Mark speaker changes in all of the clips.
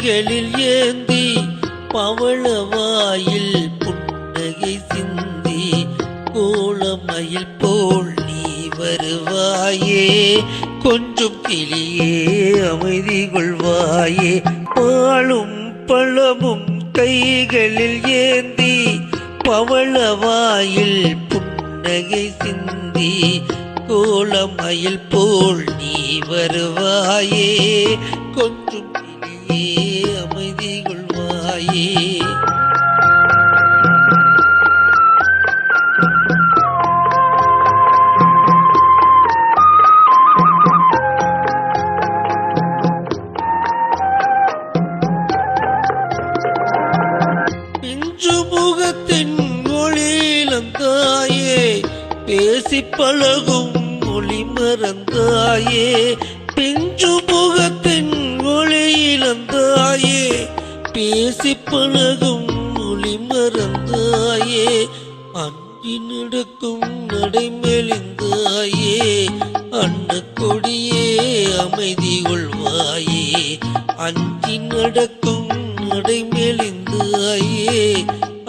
Speaker 1: கைகளில் ஏந்தி பவளவாயில் புன்னகை சிந்தி கோலமயில் போல் நீ வருவாயே கொஞ்சம் கிளியே அமைதி கொள்வாயே பாலும் பழமும் கைகளில் ஏந்தி பவளவாயில் புன்னகை சிந்தி கோலமயில் போல் நீ வருவாயே கொஞ்சம் கிளியே அமைதி கொள்வாயே பிஞ்சு முகத்தின் ஒளியிலந்தாயே பேசி பழகும் ஒளி மறந்தாயே பிஞ்சு முகத்தின் ஒளியிலந்தாயே பேசி பழகும் ஒளி மறந்தாயே அன்றி நடக்கும் நடைமெலிந்தாயே அன்ன கொடியே அமைதி கொள்வாயே அஞ்சி நடக்கும் நடைமெலிந்தாயே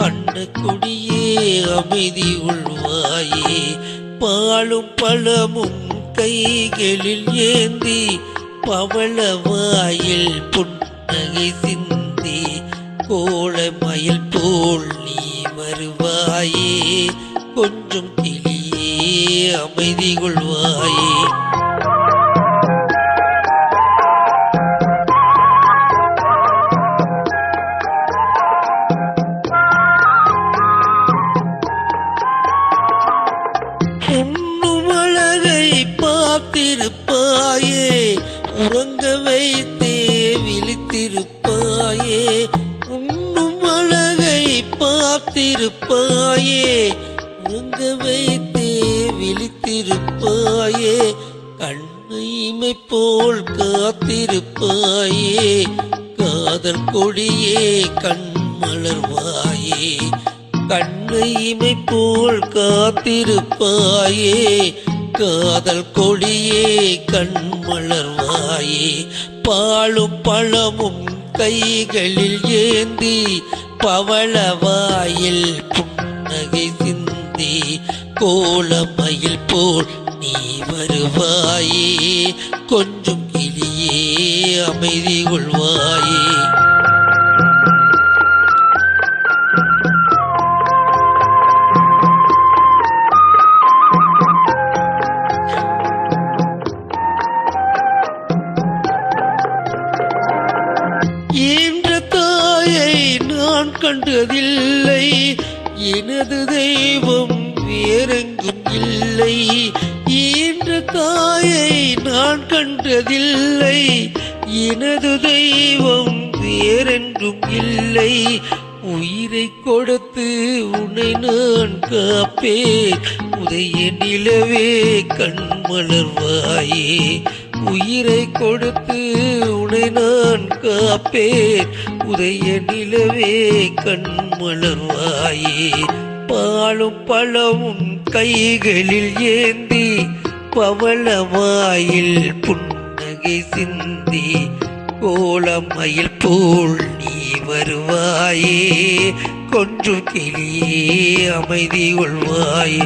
Speaker 1: அன்ன கொடியே அமைதி கொள்வாயே பாலும் பழமும் கைகளில் ஏந்தி பவளவாயில் புன்னகை சிந்தி கோலமயில் போல் நீ வருவாயே கொஞ்சம் கிளியே அமைதி கொள்வாயே பார்த்திருப்பாயே உறங்க வைத்தே விழித்திருப்பாயே உண்ணும் அழகை பார்த்திருப்பாயே உறங்க வைத்தே விழித்திருப்பாயே கண்ணைமை போல் காத்திருப்பாயே காதல் கொடியே கண் மலர்வாயே கண்ணைமை போல் காத்திருப்பாயே காதல் கொடியே கண் மலர்வாயே பாலும் பழமும் கைகளில் ஏந்தி பவளவாயில் புன்னகை சிந்தி கோலமயில் போல் நீ வருவாயே கொஞ்சம் கிளியே அமைதி கொள்வாயே ஈன்ற தாயை நான் கண்டதில்லை எனது தெய்வம் வேறெங்கும் இல்லை ஈன்ற தாயை நான் கண்டதில்லை எனது தெய்வம் வேறெங்கும் இல்லை உயிரை கொடுத்து உன்னை நான் காப்பேன் உதய நிலவே கண் மலர்வாயே உயிரை கொடுத்து உன்னை நான் காப்பேன் உதய நிலவே கண் மலர்வாயே பாலும் பழமும் கைகளில் ஏந்தி பவளவாயில் புன்னகை சிந்தி கோலமயில் போல் நீ வருவாயே கொஞ்சம் கிளியே அமைதி கொள்வாயே